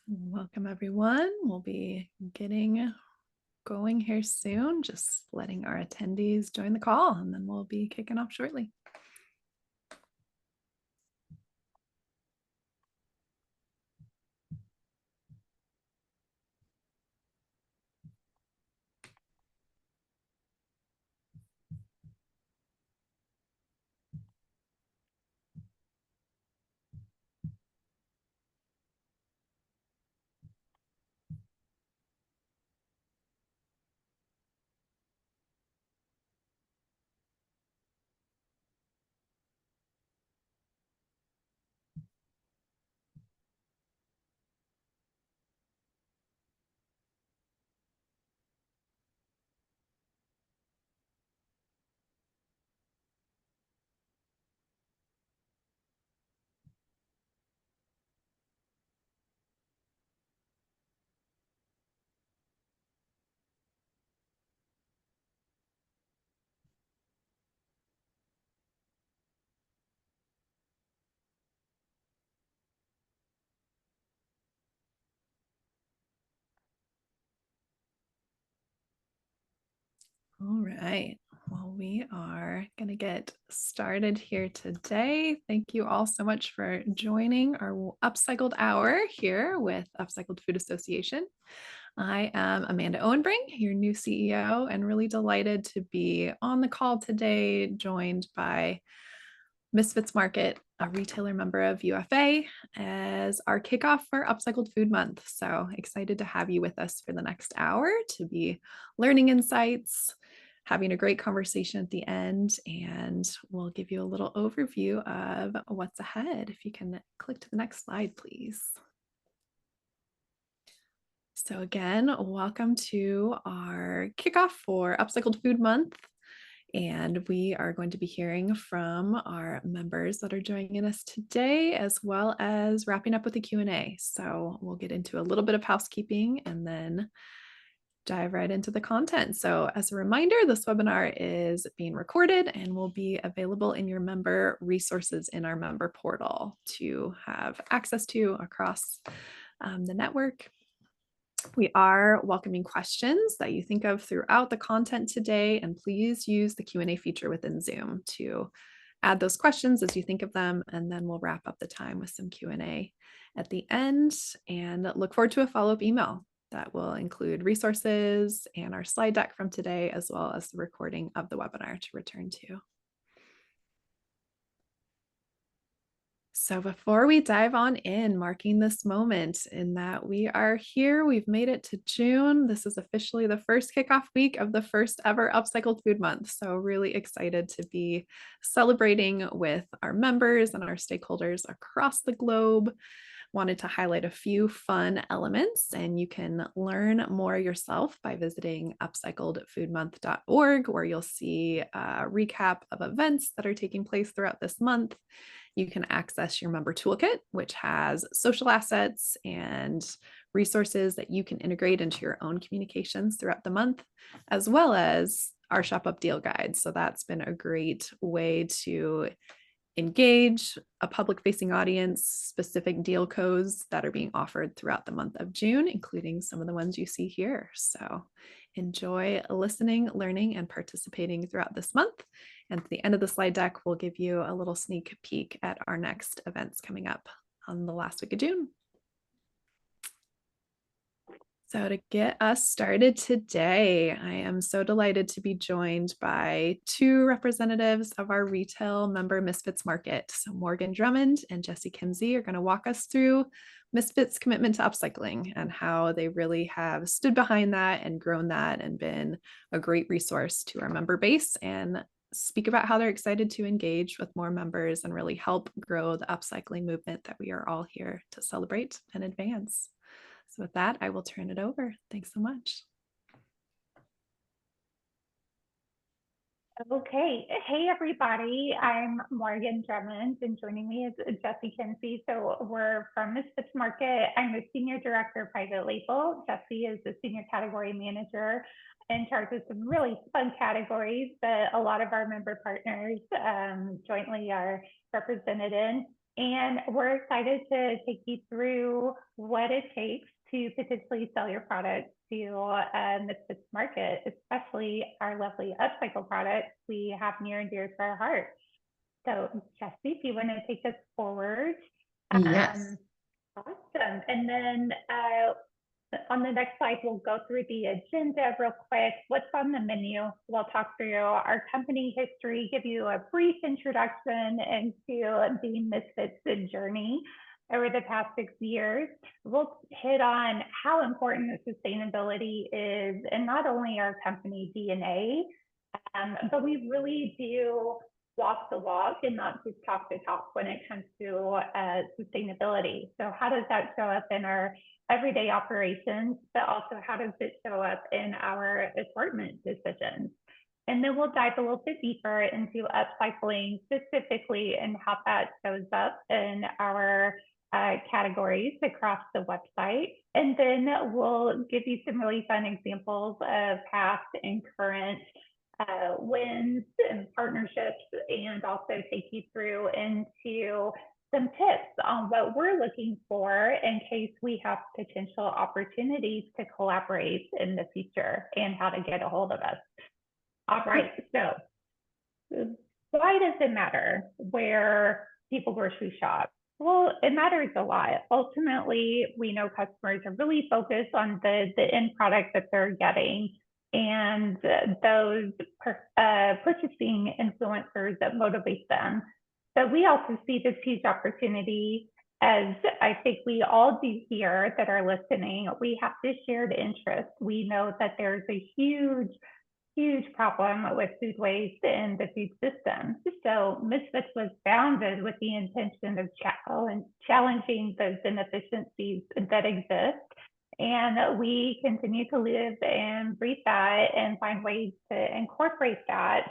Welcome, everyone. We'll be getting going here soon, just letting our attendees join the call, and then we'll be kicking off shortly. All right. Well, we are going to get started here today. Thank you all so much for joining our Upcycled Hour here with Upcycled Food Association. I am Amanda Owenbring, your new CEO, and really delighted to be on the call today, joined by Misfits Market, a retailer member of UFA, as our kickoff for Upcycled Food Month. So excited to have you with us for the next hour to be learning insights, having a great conversation at the end, and we'll give you a little overview of what's ahead. If you can click to the next slide, please. So again, welcome to our kickoff for Upcycled Food Month. And we are going to be hearing from our members that are joining us today, as well as wrapping up with a Q&A. So we'll get into a little bit of housekeeping and then dive right into the content. So as a reminder, this webinar is being recorded and will be available in your member resources in our member portal to have access to across the network. We are welcoming questions that you think of throughout the content today, and please use the Q&A feature within Zoom to add those questions as you think of them, and then we'll wrap up the time with some Q&A at the end, and look forward to a follow-up email that will include resources and our slide deck from today, as well as the recording of the webinar to return to. So before we dive on in, marking this moment in that we are here, we've made it to June. This is officially the first kickoff week of the first ever Upcycled Food Month. So really excited to be celebrating with our members and our stakeholders across the globe. Wanted to highlight a few fun elements, and you can learn more yourself by visiting upcycledfoodmonth.org, where you'll see a recap of events that are taking place throughout this month. You can access your member toolkit, which has social assets and resources that you can integrate into your own communications throughout the month, as well as our Shop Up Deal Guide. So that's been a great way to engage a public-facing audience, specific deal codes that are being offered throughout the month of June, including some of the ones you see here. So enjoy listening, learning, and participating throughout this month. And at the end of the slide deck, we'll give you a little sneak peek at our next events coming up on the last week of June. So to get us started today, I am so delighted to be joined by two representatives of our retail member Misfits Market. So Morgan Drummond and Jesse Kinsey are going to walk us through Misfits' commitment to upcycling and how they really have stood behind that and grown that and been a great resource to our member base, and speak about how they're excited to engage with more members and really help grow the upcycling movement that we are all here to celebrate and advance. So with that, I will turn it over. Thanks so much. Okay. Hey, everybody. I'm Morgan Drummond, and joining me is Jesse Kinsey. So we're from Misfits Market. I'm the Senior Director of Private Label. Jesse is the Senior Category Manager in charge of some really fun categories that a lot of our member partners jointly are represented in. And we're excited to take you through what it takes to potentially sell your product to Misfits Market, especially our lovely upcycle products we have near and dear to our hearts. So, Jesse, if you want to take us forward. Yes. Um, awesome. And then on the next slide, we'll go through the agenda real quick. What's on the menu? We'll talk through our company history, give you a brief introduction into the Misfits journey over the past 6 years. We'll hit on how important sustainability is in not only our company DNA, but we really do walk the walk and not just talk the talk when it comes to sustainability. So how does that show up in our everyday operations, but also how does it show up in our assortment decisions? And then we'll dive a little bit deeper into upcycling specifically and how that shows up in our categories across the website. And then we'll give you some really fun examples of past and current wins and partnerships, and also take you through into some tips on what we're looking for in case we have potential opportunities to collaborate in the future and how to get a hold of us. All right, so why does it matter where people grocery shop? Well, it matters a lot. Ultimately, we know customers are really focused on the end product that they're getting and those purchasing influencers that motivate them. But we also see this huge opportunity, as I think we all do here that are listening. We have this shared interest. We know that there's a huge problem with food waste in the food system. So Misfits was founded with the intention of challenging those inefficiencies that exist. And we continue to live and breathe that and find ways to incorporate that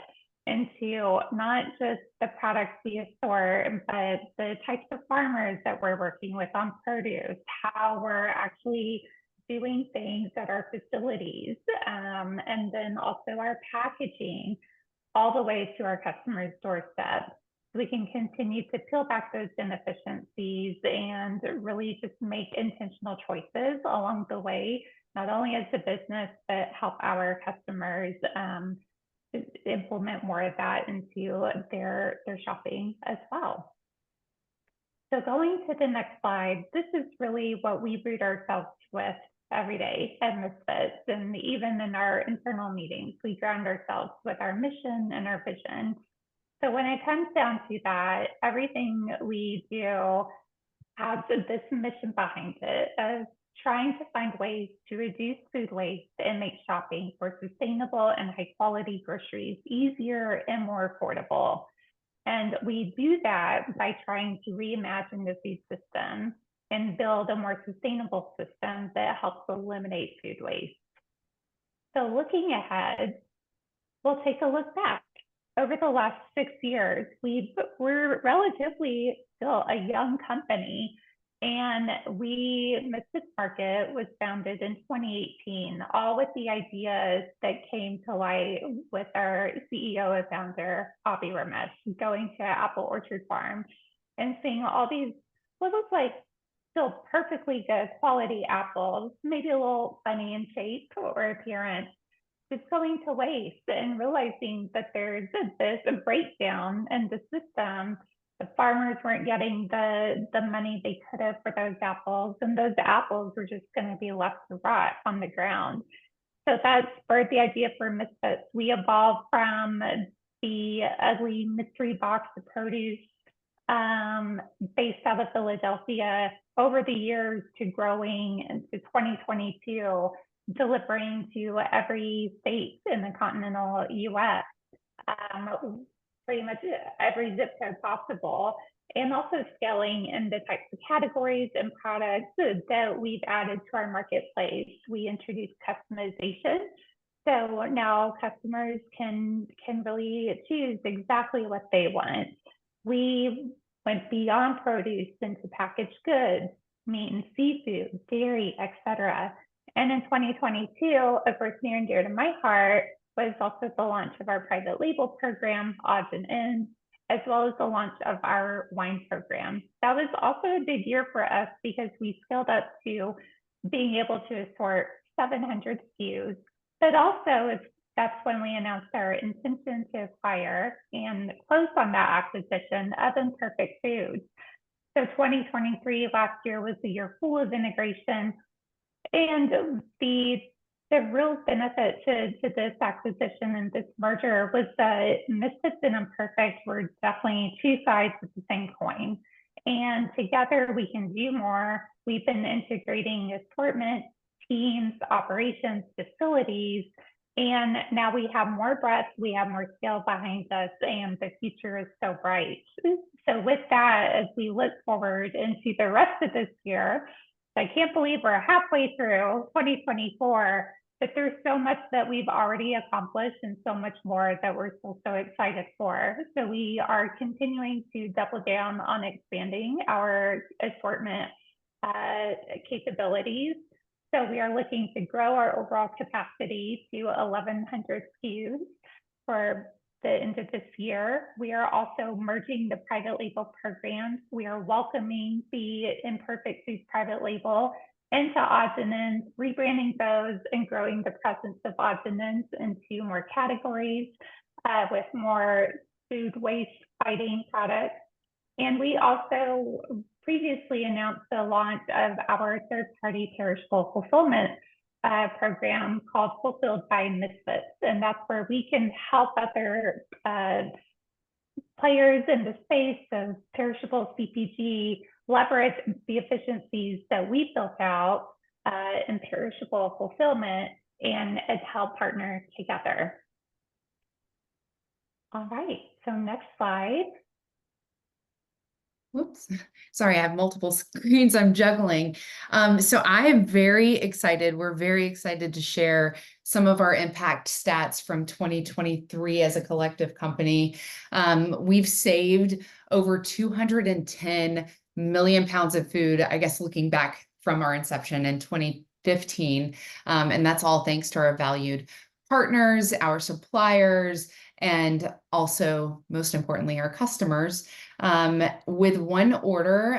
into not just the products we assort, but the types of farmers that we're working with on produce, how we're actually doing things at our facilities, and then also our packaging all the way to our customers' doorstep. We can continue to peel back those inefficiencies and really just make intentional choices along the way, not only as a business, but help our customers implement more of that into their shopping as well. So going to the next slide, this is really what we root ourselves with every day at Misfits, and even in our internal meetings, we ground ourselves with our mission and our vision. So when it comes down to that, everything we do has this mission behind it of trying to find ways to reduce food waste and make shopping for sustainable and high quality groceries easier and more affordable. And we do that by trying to reimagine the food system and build a more sustainable system that helps eliminate food waste. So looking ahead, we'll take a look back. Over the last 6 years, we're relatively still a young company, and Misfits Market was founded in 2018, all with the ideas that came to light with our CEO and founder, Avi Ramesh, going to Apple Orchard Farm and seeing all these what looked like still perfectly good quality apples, maybe a little funny in shape or appearance, just going to waste, and realizing that there's a breakdown in the system. The farmers weren't getting the money they could have for those apples, and those apples were just going to be left to rot on the ground. So that spurred the idea for Misfits. We evolved from the ugly mystery box of produce based out of Philadelphia over the years to growing into 2022, delivering to every state in the continental US, pretty much every zip code possible, and also scaling in the types of categories and products that we've added to our marketplace. We introduced customization. So now customers can really choose exactly what they want. We went beyond produce into packaged goods, meat and seafood, dairy, etc. And in 2022, of course, near and dear to my heart was also the launch of our private label program, Odds and Ends. as well as the launch of our wine program. That was also a big year for us because we scaled up to being able to assort 700 SKUs, but also that's when we announced our intention to acquire and close on that acquisition of Imperfect Foods. So 2023 last year was the year full of integration, and the real benefit to this acquisition and this merger was that Misfits and Imperfect were definitely two sides of the same coin. And together we can do more. We've been integrating assortment, teams, operations, facilities, and now we have more breadth, we have more scale behind us, and the future is so bright. So with that, as we look forward into the rest of this year, I can't believe we're halfway through 2024, but there's so much that we've already accomplished and so much more that we're still so excited for. So we are continuing to double down on expanding our assortment capabilities. So we are looking to grow our overall capacity to 1,100 SKUs for the end of this year. We are also merging the private label programs. We are welcoming the Imperfect Foods private label into odds and ends, rebranding those and growing the presence of odds and ends into more categories with more food waste fighting products. And we also previously announced the launch of our third-party perishable fulfillment program called Fulfilled by Misfits. And that's where we can help other players in the space of perishable CPG leverage the efficiencies that we built out in perishable fulfillment and help partner together. All right, so next slide. Whoops. Sorry, I have multiple screens I'm juggling. So I am very excited. We're very excited to share some of our impact stats from 2023 as a collective company. We've saved over 210 million pounds of food, I guess, looking back from our inception in 2015. And that's all thanks to our valued partners, our suppliers, and also, most importantly, our customers. With one order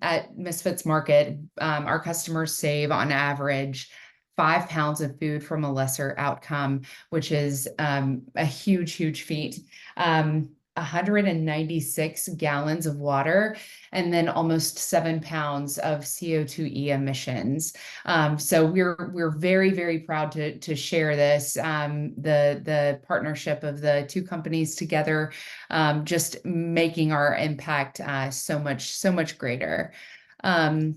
at Misfits Market, our customers save on average 5 pounds of food from a lesser outcome, which is a huge, huge feat. 196 gallons of water, and then almost 7 pounds of CO2e emissions. So we're very, very proud to share this. The partnership of the two companies together, just making our impact so much greater. Hold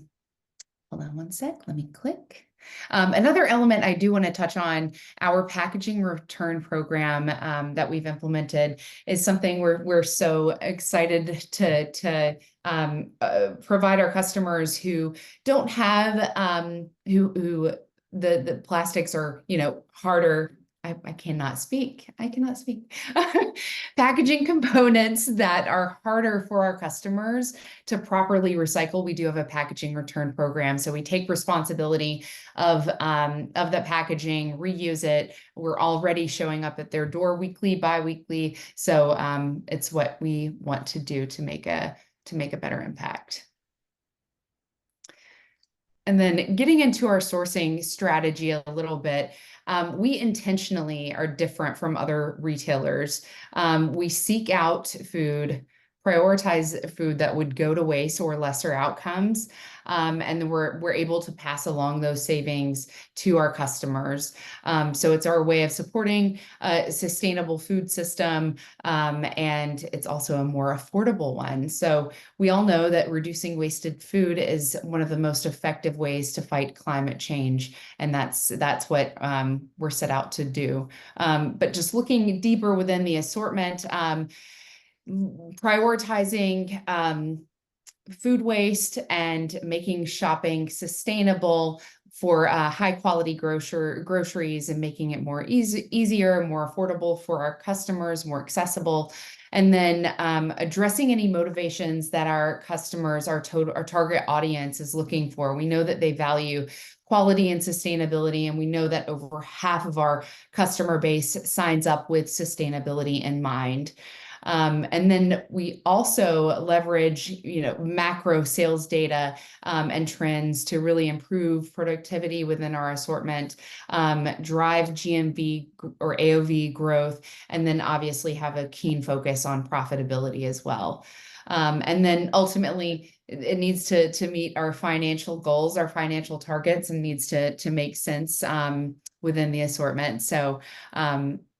on one sec. Let me click. Another element I do want to touch on, our packaging return program that we've implemented is something we're so excited to provide our customers who don't have who the plastics are, you know, harder. I cannot speak. Packaging components that are harder for our customers to properly recycle. We do have a packaging return program, so we take responsibility of the packaging, reuse it. We're already showing up at their door weekly, bi-weekly. So it's what we want to do to make a better impact. And then getting into our sourcing strategy a little bit, we intentionally are different from other retailers. We seek out food, prioritize food that would go to waste or lesser outcomes, and then we're able to pass along those savings to our customers. So it's our way of supporting a sustainable food system, and it's also a more affordable one. So we all know that reducing wasted food is one of the most effective ways to fight climate change, and that's what we're set out to do. But just looking deeper within the assortment, prioritizing food waste and making shopping sustainable for high quality groceries and making it more easier, more affordable for our customers, more accessible. And then addressing any motivations that our customers, our target audience is looking for. We know that they value quality and sustainability, and we know that over half of our customer base signs up with sustainability in mind. And then we also leverage, macro sales data and trends to really improve productivity within our assortment, drive GMV or AOV growth, and then obviously have a keen focus on profitability as well. And then ultimately, it needs to meet our financial goals, our financial targets, and needs to make sense within the assortment. So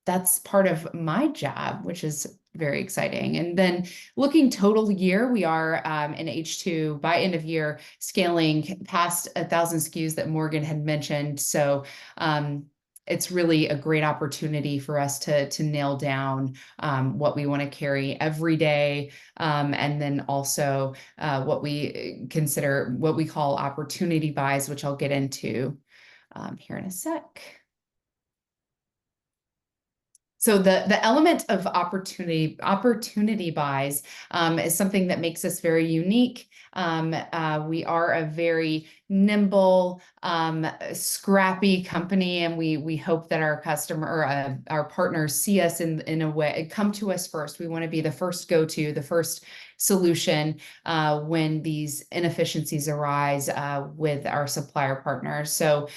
that's part of my job, which is very exciting. And then looking total year, we are in H2 by end of year scaling past 1,000 SKUs that Morgan had mentioned. So it's really a great opportunity for us to nail down what we want to carry every day, and then also what we consider, what we call opportunity buys, which I'll get into here in a sec. So the element of opportunity buys is something that makes us very unique. We are a very nimble, scrappy company, and we hope that our customer or our partners see us in a way, come to us first. We want to be the first go-to, the first solution when these inefficiencies arise with our supplier partners. So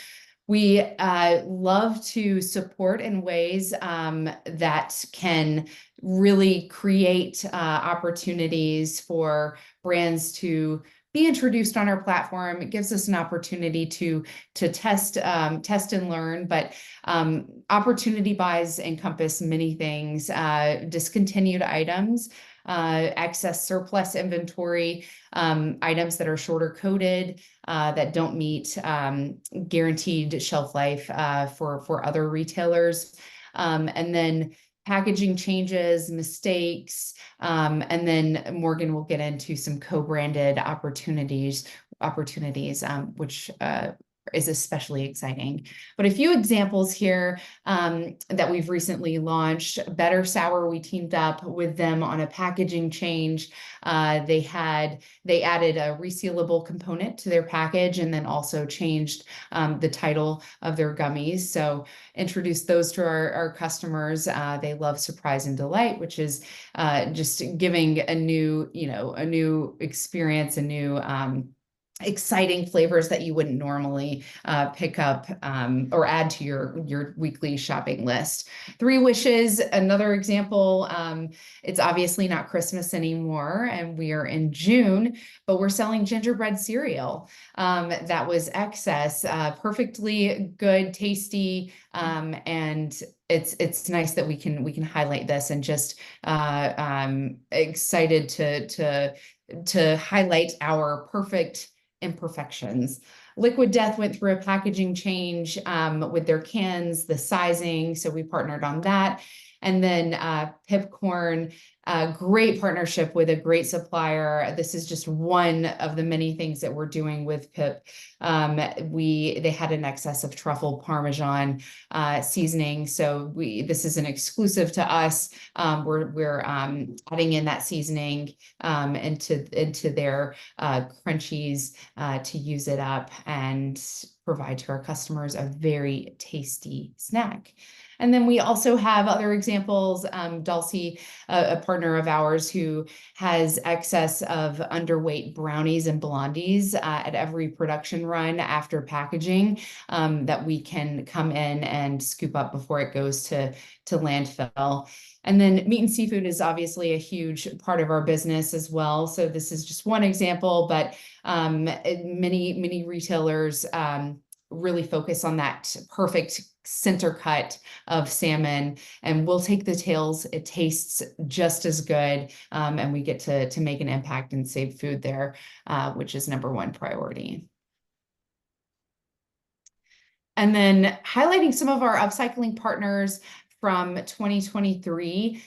we love to support in ways that can really create opportunities for brands to be introduced on our platform. It gives us an opportunity to test and learn, but opportunity buys encompass many things: discontinued items, excess surplus inventory, items that are shorter coded, that don't meet guaranteed shelf life for other retailers, and then packaging changes, mistakes, and then Morgan will get into some co-branded opportunities, which is especially exciting. But a few examples here that we've recently launched. Better Sour, we teamed up with them on a packaging change. They added a resealable component to their package, and then also changed the title of their gummies. So introduced those to our customers. They love surprise and delight, which is just giving a new experience, a new exciting flavors that you wouldn't normally pick up or add to your weekly shopping list. Three Wishes, another example. It's obviously not Christmas anymore, and we are in June, but we're selling gingerbread cereal that was excess, perfectly good, tasty, and it's nice that we can highlight this, and just excited to highlight our perfect imperfections. Liquid Death went through a packaging change with their cans, the sizing, so we partnered on that. And then Pipcorn, great partnership with a great supplier. This is just one of the many things that we're doing with Pip. They had an excess of truffle parmesan seasoning, so this is an exclusive to us. We're adding in that seasoning into their crunchies to use it up and provide to our customers a very tasty snack. And then we also have other examples. Dulcie, a partner of ours who has excess of underweight brownies and blondies at every production run after packaging, that we can come in and scoop up before it goes to landfill. And then meat and seafood is obviously a huge part of our business as well. So this is just one example, but many retailers really focus on that perfect center cut of salmon, and we'll take the tails. It tastes just as good, and we get to make an impact and save food there, which is number one priority. And then highlighting some of our upcycling partners from 2023,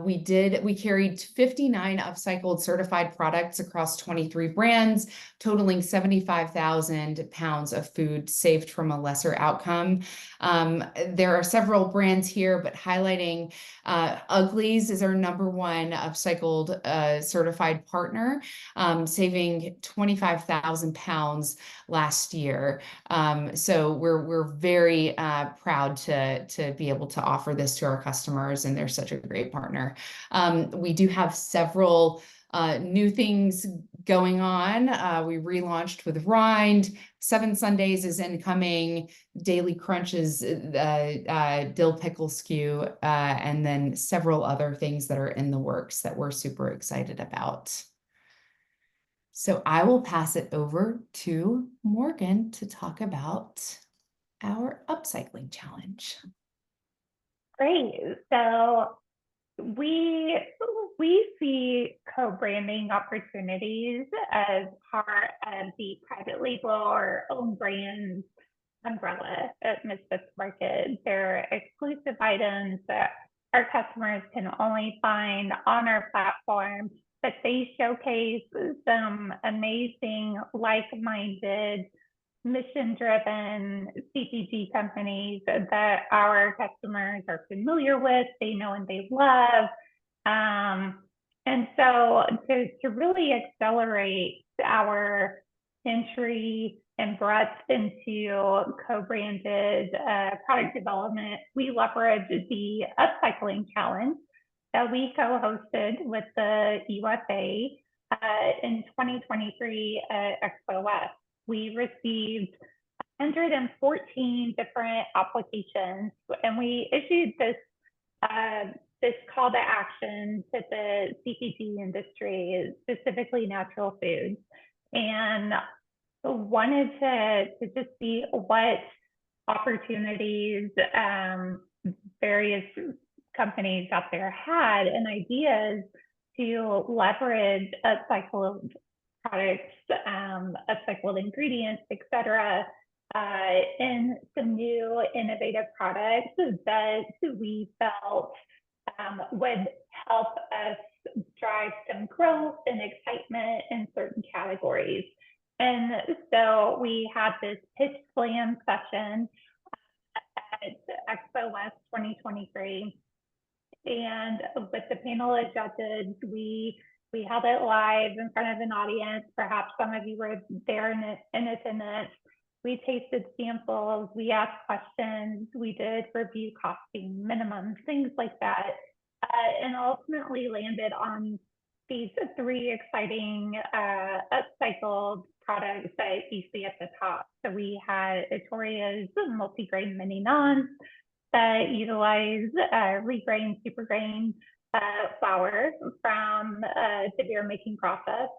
we carried 59 upcycled certified products across 23 brands, totaling 75,000 pounds of food saved from a lesser outcome. There are several brands here, but highlighting Uglies is our number one upcycled certified partner, saving 25,000 pounds last year. So we're very proud to be able to offer offer this to our customers, and they're such a great partner. We do have several new things going on. We relaunched with Rind. 7 Sundays is incoming. Daily Crunches, dill pickle SKU, and then several other things that are in the works that we're super excited about. So I will pass it over to Morgan to talk about our upcycling challenge. Great. So we see co-branding opportunities as part of the private label or own brands umbrella at Misfits Market. They're exclusive items that our customers can only find on our platform, but they showcase some amazing, like-minded, mission-driven CPG companies that our customers are familiar with, they know and they love. And so to really accelerate our entry and breadth into co-branded product development, we leverage the Upcycling Challenge that we co-hosted with the USA in 2023 at Expo West. We received 114 different applications, and we issued this call to action to the CPG industry, specifically natural foods, and wanted to just see what opportunities various companies out there had and ideas to leverage upcycled products, upcycled ingredients, etc., in some new innovative products that we felt would help us drive some growth and excitement in certain categories. And so we had this pitch slam session at Expo West 2023. And with the panel of judges, we held it live in front of an audience. Perhaps some of you were there in attendance. We tasted samples, we asked questions, we did review costing minimums, things like that, and ultimately landed on these 3 exciting upcycled products that you see at the top. So we had Etoria's multi-grain mini naans that utilize regrain, super grain flour from the beer making process.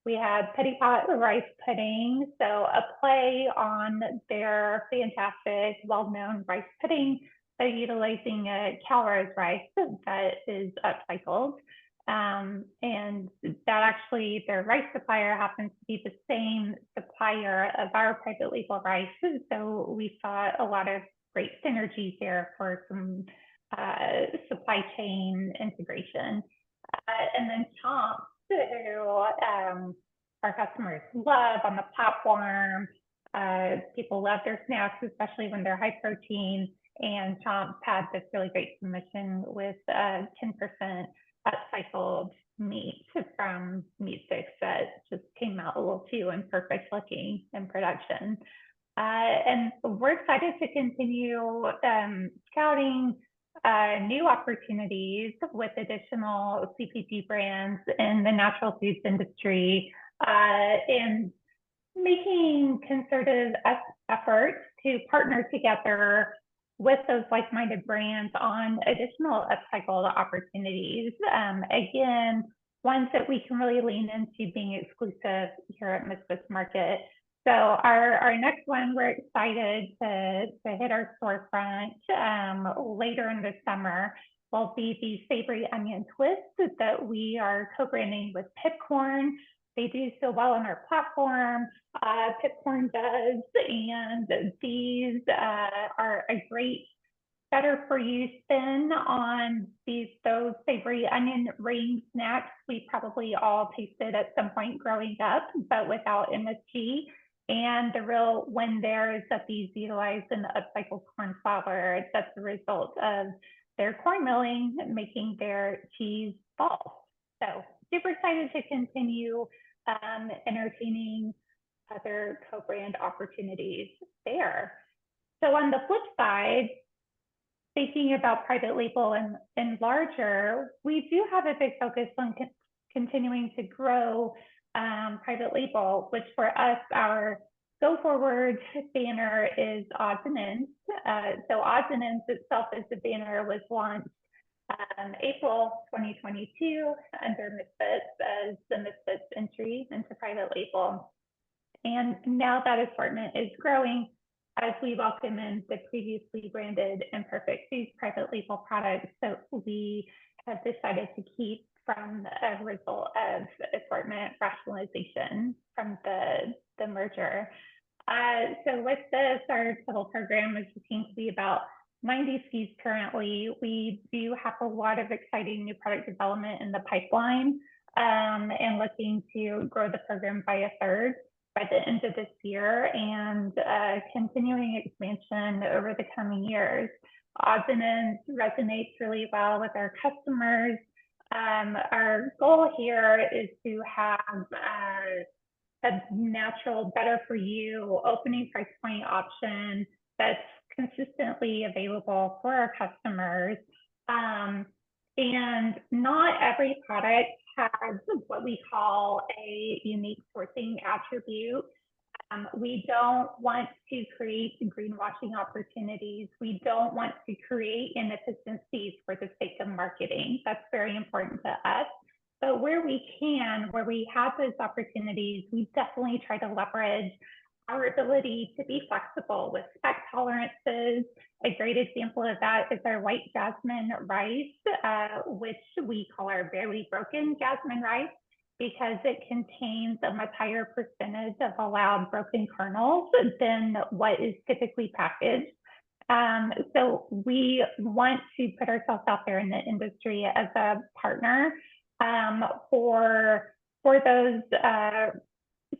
We had Petit Pot rice pudding, so a play on their fantastic, well-known rice pudding. They're utilizing Calrose rice that is upcycled. And that actually, their rice supplier happens to be the same supplier of our private label rice. So we saw a lot of great synergies there for some supply chain integration. And then Chomp, who our customers love on the platform. People love their snacks, especially when they're high protein. And Chomp had this really great submission with 10% upcycled meat from meat sticks that just came out a little too imperfect looking in production. And we're excited to continue scouting new opportunities with additional CPG brands in the natural foods industry and making concerted efforts to partner together with those like-minded brands on additional upcycled opportunities. Again, ones that we can really lean into being exclusive here at Misfits Market. So our next one, we're excited to hit our storefront later in the summer, will be the savory onion twist that we are co-branding with Pipcorn. They do so well on our platform. Pipcorn does, and these are a great better for you spin on those savory onion ring snacks we probably all tasted at some point growing up, but without MSG. And the real win there is that these utilize an upcycled corn flour. That's the result of their corn milling, making their cheese balls. So super excited to continue entertaining other co-brand opportunities there. So on the flip side, thinking about private label and larger, we do have a big focus on continuing to grow private label, which for us, our go forward banner is Odds and Ends. So Odds and Ends itself as the banner was launched April 2022 under Misfits as the Misfits entry into private label. And now that assortment is growing as we welcome in the previously branded Imperfect Foods private label products. So we have decided to keep from a result of assortment rationalization from the merger. So with this, our total program is looking to be about 90 SKUs currently. We do have a lot of exciting new product development in the pipeline, and looking to grow the program by a third by the end of this year, and continuing expansion over the coming years. Odds and Ends resonates really well with our customers. Our goal here is to have a natural, better for you opening price point option that's consistently available for our customers. And not every product has what we call a unique sourcing attribute. We don't want to create greenwashing opportunities. We don't want to create inefficiencies for the sake of marketing. That's very important to us. But where we can, where we have those opportunities, we definitely try to leverage our ability to be flexible with spec tolerances. A great example of that is our white jasmine rice, which we call our barely broken jasmine rice, because it contains a much higher percentage of allowed broken kernels than what is typically packaged. So we want to put ourselves out there in the industry as a partner for those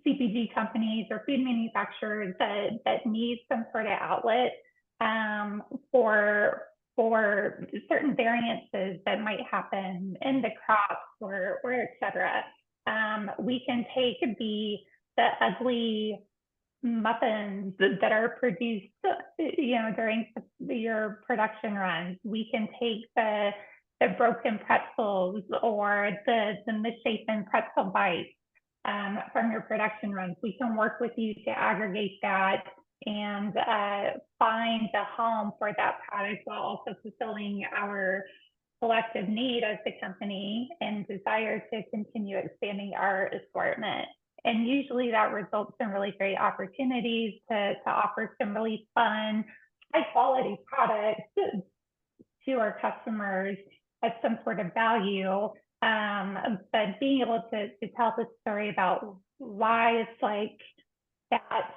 CPG companies or food manufacturers that need some sort of outlet for certain variances that might happen in the crops or et cetera. We can take the ugly muffins that are produced, during your production runs. We can take the broken pretzels or the misshapen pretzel bites from your production runs. We can work with you to aggregate that and find the home for that product while also fulfilling our collective need as the company and desire to continue expanding our assortment. And usually that results in really great opportunities to offer some really fun, high quality products to our customers at some sort of value. But being able to tell the story about why it's like that,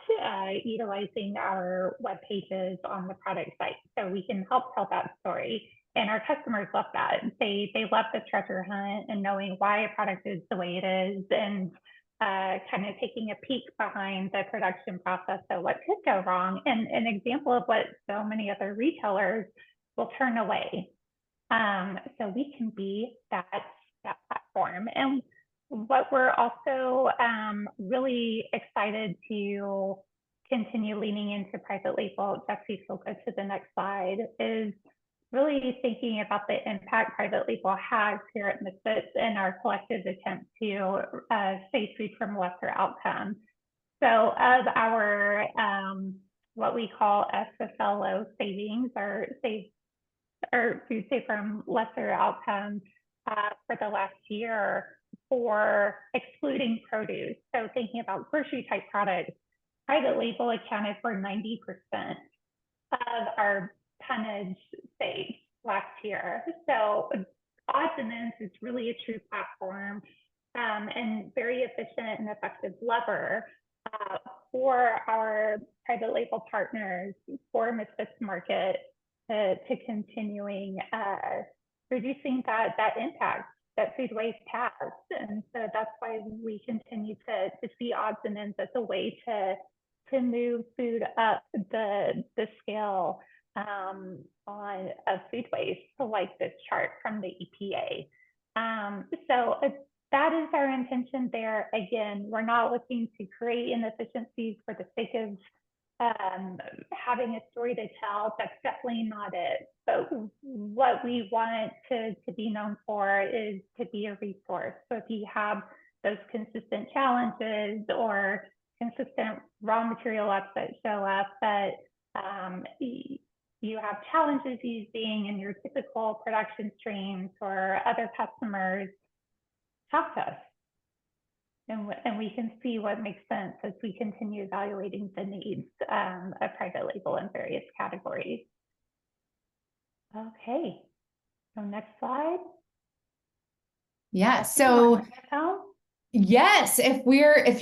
utilizing our web pages on the product site, so we can help tell that story. And our customers love that. They love the treasure hunt and knowing why a product is the way it is, and kind of taking a peek behind the production process. So what could go wrong, and an example of what so many other retailers will turn away. So we can be that platform. And what we're also really excited to continue leaning into private label, Jesse, so go to the next slide, is really thinking about the impact private label has here at Misfits and our collective attempt to save food from lesser outcomes. So of our what we call SSLO savings, or food saved from lesser outcomes for the last year, for excluding produce, so thinking about grocery type products, private label accounted for 90% of our tonnage saved last year. So Odds and Ends is really a true platform and very efficient and effective lever for our private label partners, for Misfits Market, to continuing reducing that impact that food waste has. And so that's why we continue to see Odds and Ends as a way to move food up the scale of food waste, like this chart from the EPA. So that is our intention there. Again, we're not looking to create inefficiencies for the sake having a story to tell, that's definitely not it. But what we want to be known for is to be a resource. So if you have those consistent challenges or consistent raw material ups that show up that you have challenges using in your typical production streams or other customers, talk to us. And we can see what makes sense as we continue evaluating the needs of private label in various categories. Okay, so next slide. Yeah, so yes, if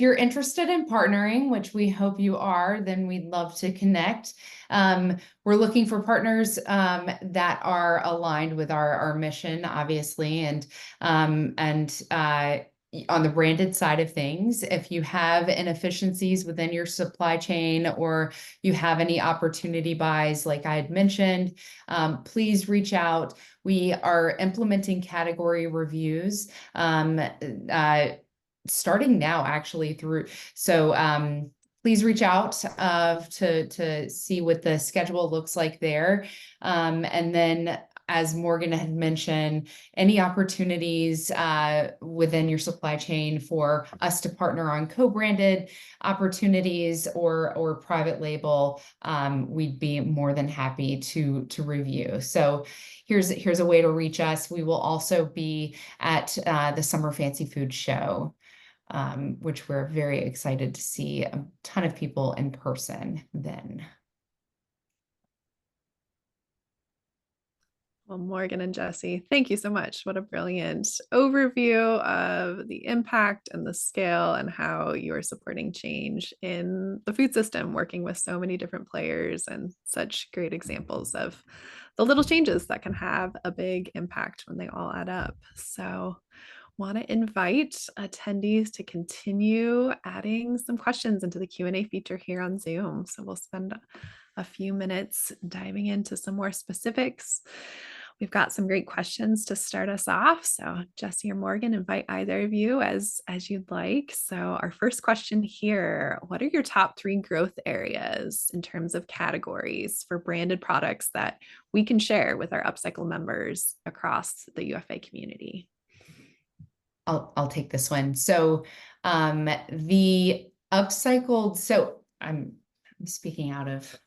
you're interested in partnering, which we hope you are, then we'd love to connect. We're looking for partners that are aligned with our mission, obviously, and on the branded side of things, if you have inefficiencies within your supply chain or you have any opportunity buys, like I had mentioned, please reach out. We are implementing category reviews starting now, actually, please reach out to see what the schedule looks like there. And then, as Morgan had mentioned, any opportunities within your supply chain for us to partner on co-branded opportunities or private label, we'd be more than happy to review. So here's a way to reach us. We will also be at the Summer Fancy Food Show, which we're very excited to see a ton of people in person then. Well, Morgan and Jesse, thank you so much. What a brilliant overview of the impact and the scale and how you're supporting change in the food system, working with so many different players and such great examples of the little changes that can have a big impact when they all add up. So want to invite attendees to continue adding some questions into the Q&A feature here on Zoom. So we'll spend a few minutes diving into some more specifics. We've got some great questions to start us off. So Jesse or Morgan, invite either of you as you'd like. So our first question here, what are your top 3 growth areas in terms of categories for branded products that we can share with our Upcycle members across the UFA community? I'll take this one. So the Upcycled, so I'm speaking out of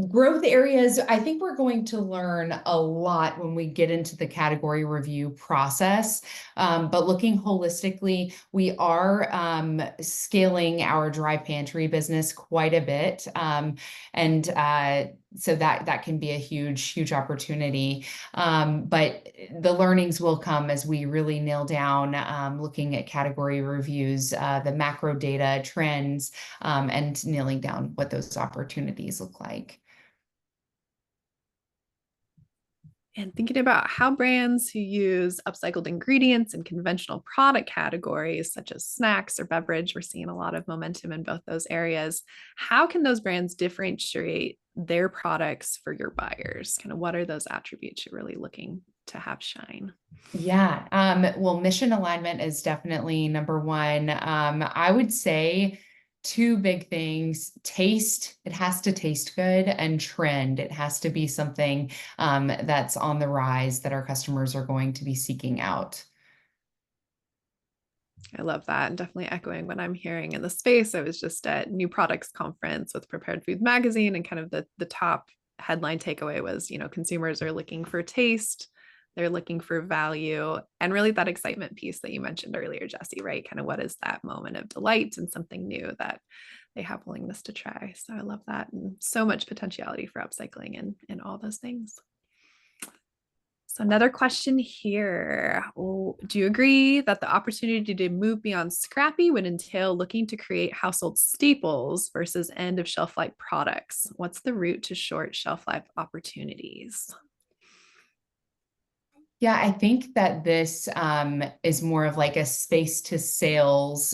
growth areas. I think we're going to learn a lot when we get into the category review process. But looking holistically, we are scaling our dry pantry business quite a bit. So that can be a huge opportunity. But the learnings will come as we really nail down looking at category reviews, the macro data trends, and nailing down what those opportunities look like. And thinking about how brands who use upcycled ingredients in conventional product categories, such as snacks or beverage, we're seeing a lot of momentum in both those areas. How can those brands differentiate their products for your buyers? Kind of what are those attributes you're really looking to have shine? Yeah, well, mission alignment is definitely number one. I would say 2 big things: taste, it has to taste good, and trend, it has to be something that's on the rise that our customers are going to be seeking out. I love that, and definitely echoing what I'm hearing in the space. I was just at New Products Conference with Prepared Food Magazine, and kind of the top headline takeaway was, consumers are looking for taste, they're looking for value, and really that excitement piece that you mentioned earlier, Jesse, right? Kind of what is that moment of delight and something new that they have willingness to try. So I love that, and so much potentiality for upcycling and all those things. So another question here. Do you agree that the opportunity to move beyond scrappy would entail looking to create household staples versus end of shelf life products? What's the route to short shelf life opportunities? Yeah, I think that this is more of like a space to sales.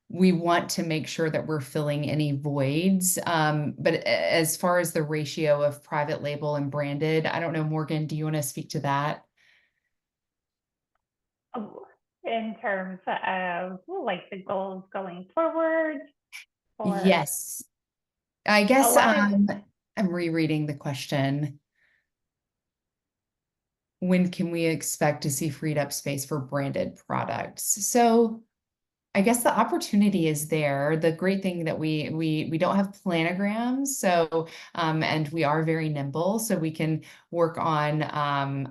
We want to make sure that we're filling any voids. But as far as the ratio of private label and branded, I don't know, Morgan, do you want to speak to that? In terms of like the goals going forward? Or Yes. I a guess lot of I'm rereading the question. When can we expect to see freed up space for branded products? So I guess the opportunity is there. The great thing that we don't have planograms, so and we are very nimble, so we can work on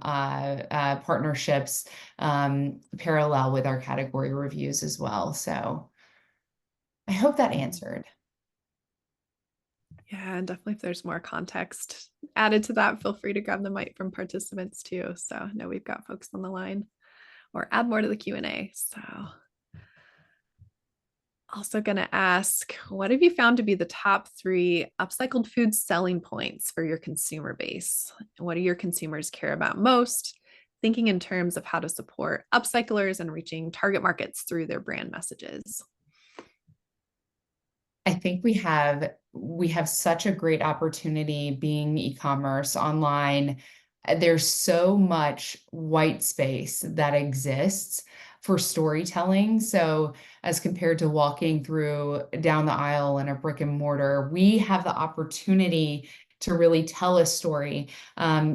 partnerships parallel with our category reviews as well. So I hope that answered. Yeah, and definitely if there's more context added to that, feel free to grab the mic from participants too. So I know we've got folks on the line or add more to the Q&A. So also going to ask, what have you found to be the top 3 upcycled food selling points for your consumer base? What do your consumers care about most? Thinking in terms of how to support upcyclers and reaching target markets through their brand messages. I think we have such a great opportunity being e-commerce online. There's so much white space that exists for storytelling. So as compared to walking through down the aisle in a brick and mortar, we have the opportunity to really tell a story.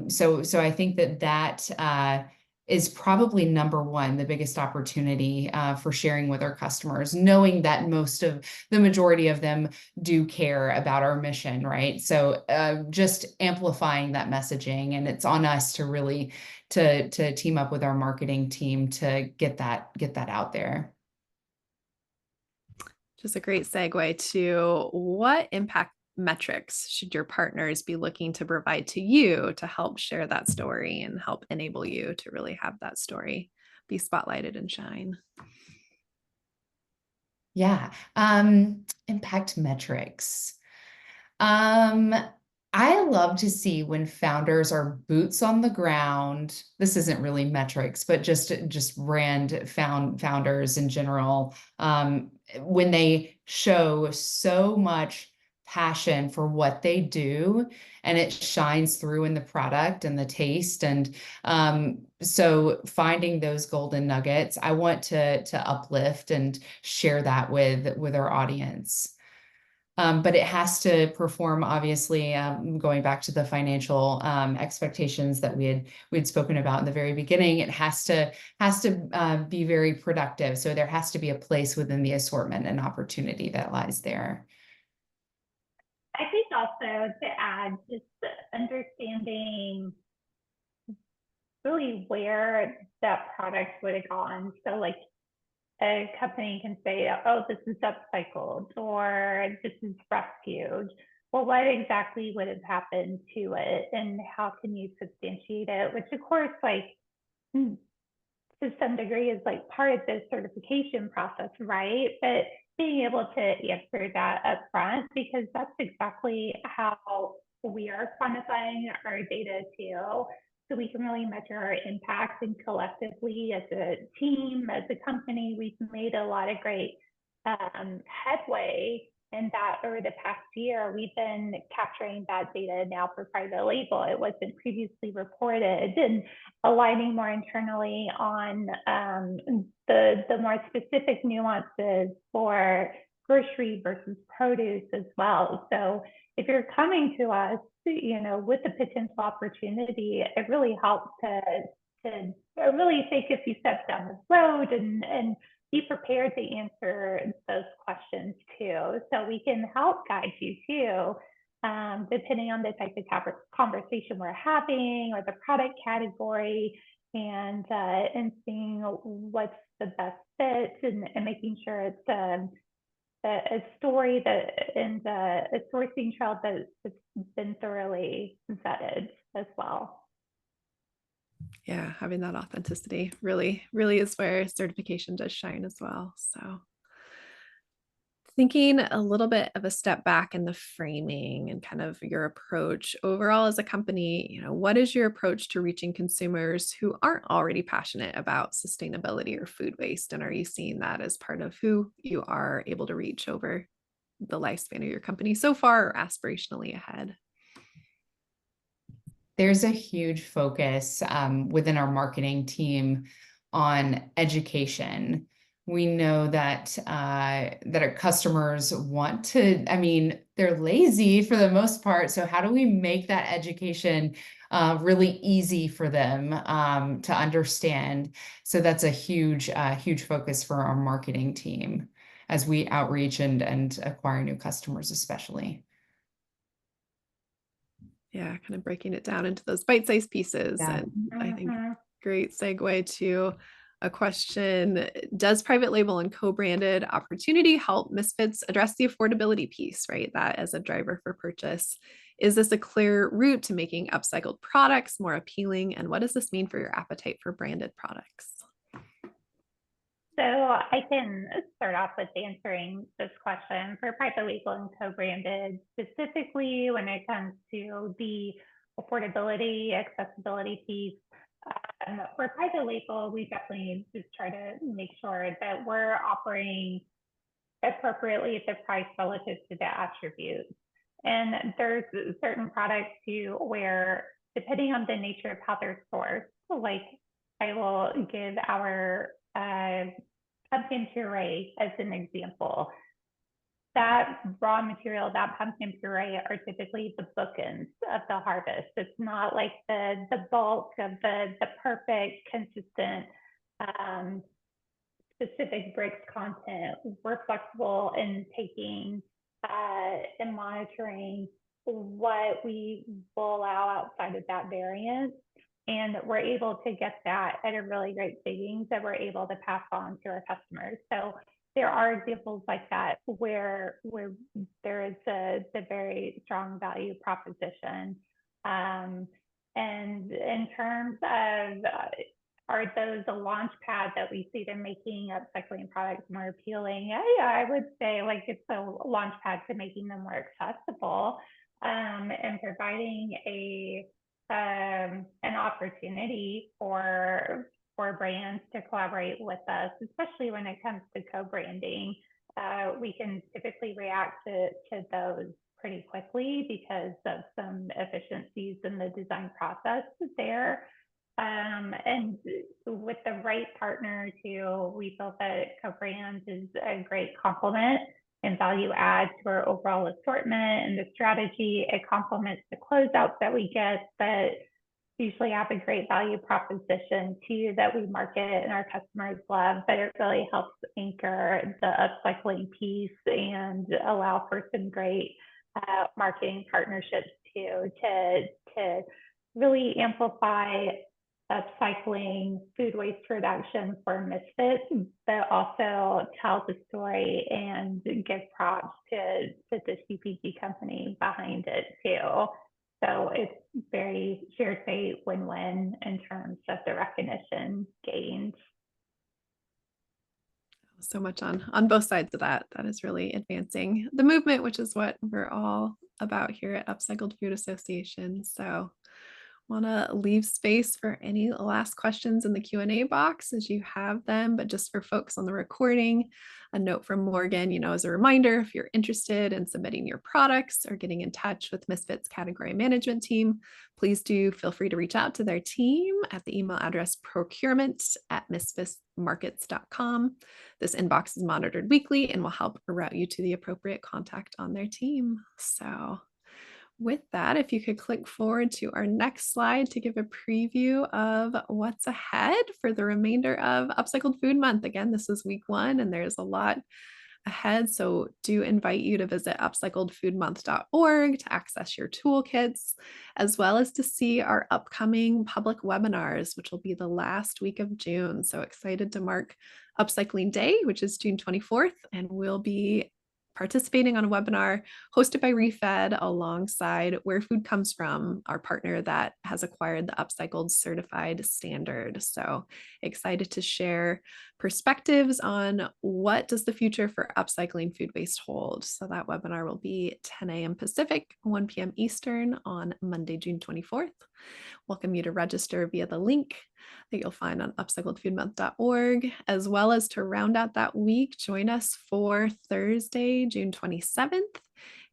So I think that is probably number one, the biggest opportunity for sharing with our customers, knowing that the majority of them do care about our mission, right? So just amplifying that messaging, and it's on us to really to team up with our marketing team to get that out there. Just a great segue to what impact metrics should your partners be looking to provide to you to help share that story and help enable you to really have that story be spotlighted and shine? Yeah. Impact metrics. Um, I love to see when founders are boots on the ground. This isn't really metrics, but just founders in general. When they show so much passion for what they do, and it shines through in the product and the taste. And so finding those golden nuggets, I want to uplift and share that with our audience. But it has to perform, obviously, going back to the financial expectations that we'd spoken about in the very beginning. It has to be very productive. So there has to be a place within the assortment and opportunity that lies there. I think also to add just understanding really where that product would have gone. So like a company can say, oh, this is upcycled or this is rescued. Well, what exactly would have happened to it and how can you substantiate it? Which of course, like to some degree is like part of the certification process, right? But being able to answer that up front, because that's exactly how we are quantifying our data too. So we can really measure our impact, and collectively as a team, as a company, we've made a lot of great headway in that over the past year. We've been capturing that data now for private label. It wasn't previously reported, and aligning more internally on the more specific nuances for grocery versus produce as well. So if you're coming to us, with the potential opportunity, it really helps to really take a few steps down the road and be prepared to answer those questions too. So we can help guide you too, depending on the type of conversation we're having or the product category, and seeing what's the best fit, and making sure it's a story and a sourcing trail that's been thoroughly vetted as well. Yeah, having that authenticity really, really is where certification does shine as well. So thinking a little bit of a step back in the framing and kind of your approach overall as a company, what is your approach to reaching consumers who aren't already passionate about sustainability or food waste? And are you seeing that as part of who you are able to reach over the lifespan of your company so far, or aspirationally ahead? There's a huge focus within our marketing team on education. We know that that our customers want to, I mean, they're lazy for the most part. So how do we make that education really easy for them to understand? So that's a huge focus for our marketing team as we outreach and acquire new customers, especially. Yeah, kind of breaking it down into those bite-sized pieces. Yeah. And I think Mhm. great segue to a question. Does private label and co-branded opportunity help Misfits address the affordability piece, right? That as a driver for purchase. Is this a clear route to making upcycled products more appealing? And what does this mean for your appetite for branded products? So I can start off with answering this question for private label and co-branded, specifically when it comes to the affordability, accessibility piece. For private label, we definitely just try to make sure that we're offering appropriately the price relative to the attributes. And there's certain products too where, depending on the nature of how they're sourced, like I will give our pumpkin puree as an example. That raw material, that pumpkin puree, are typically the bookends of the harvest. It's not like the bulk of the perfect, consistent, specific bricks content. We're flexible in taking and monitoring what we will allow outside of that variance. And we're able to get that at a really great savings that we're able to pass on to our customers. So there are examples like that where there is a very strong value proposition. And in terms of are those a launch pad that we see them making upcycling products more appealing? Yeah, I would say like it's a launch pad to making them more accessible, and providing an opportunity for brands to collaborate with us, especially when it comes to co-branding. We can typically react to those pretty quickly because of some efficiencies in the design process there. And with the right partner too, we feel that co-brand is a great complement and value add to our overall assortment and the strategy. It complements the closeouts that we get that usually have a great value proposition too that we market and our customers love, but it really helps anchor the upcycling piece and allow for some great marketing partnerships too to really amplify upcycling, food waste reduction for Misfits, but also tell the story and give props to the CPG company behind it too. So it's very shared fate win-win in terms of the recognition gained. So much on both sides of that. That is really advancing the movement, which is what we're all about here at Upcycled Food Association. So want to leave space for any last questions in the Q&A box as you have them, but just for folks on the recording, a note from Morgan, as a reminder, if you're interested in submitting your products or getting in touch with Misfits category management team, please do feel free to reach out to their team at the email address procurement@misfitsmarkets.com. This inbox is monitored weekly and will help route you to the appropriate contact on their team. So with that, if you could click forward to our next slide to give a preview of what's ahead for the remainder of Upcycled Food Month. Again, this is week 1 and there's a lot ahead. So do invite you to visit upcycledfoodmonth.org to access your toolkits, as well as to see our upcoming public webinars, which will be the last week of June. So excited to mark Upcycling Day, which is June 24th, and we'll be participating on a webinar hosted by Refed alongside Where Food Comes From, our partner that has acquired the Upcycled certified standard. So excited to share perspectives on what does the future for upcycling food waste hold. So that webinar will be 10 a.m. Pacific, 1 p.m. Eastern on Monday, June 24th. Welcome you to register via the link that you'll find on upcycledfoodmonth.org, as well as to round out that week, join us for Thursday, June 27th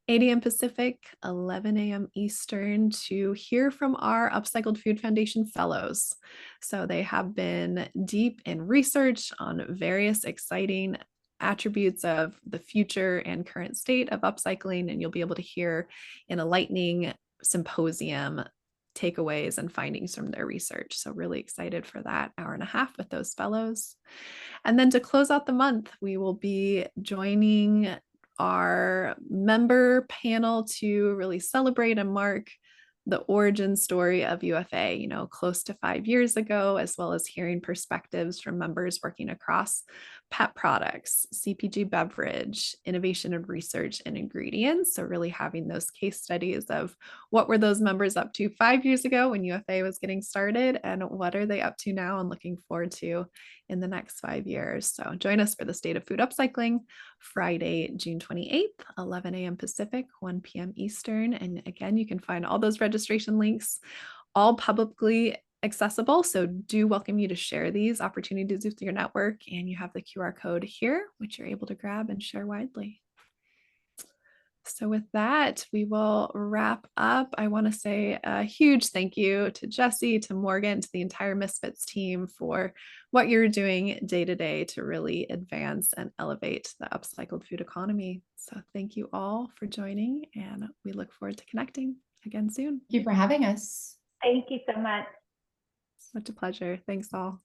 8 a.m. Pacific, 11 a.m. Eastern, to hear from our Upcycled Food Foundation fellows. So they have been deep in research on various exciting attributes of the future and current state of upcycling, and you'll be able to hear in a lightning symposium takeaways and findings from their research. So really excited for that hour and a half with those fellows. And then to close out the month, we will be joining our member panel to really celebrate and mark the origin story of UFA, close to 5 years ago, as well as hearing perspectives from members working across pet products, CPG beverage, innovation and research and ingredients. So really having those case studies of what were those members up to 5 years ago when UFA was getting started, and what are they up to now and looking forward to in the next 5 years. So join us for the State of Food Upcycling, Friday, June 28th, 11 a.m. Pacific, 1 p.m. Eastern. And again, you can find all those registration links all publicly accessible. So do welcome you to share these opportunities with your network. And you have the QR code here, which you're able to grab and share widely. So with that, we will wrap up. I want to say a huge thank you to Jesse, to Morgan, to the entire Misfits team for what you're doing day to day to really advance and elevate the upcycled food economy. So thank you all for joining, and we look forward to connecting again soon. Thank you for having us. Thank you so much. Such a pleasure. Thanks all.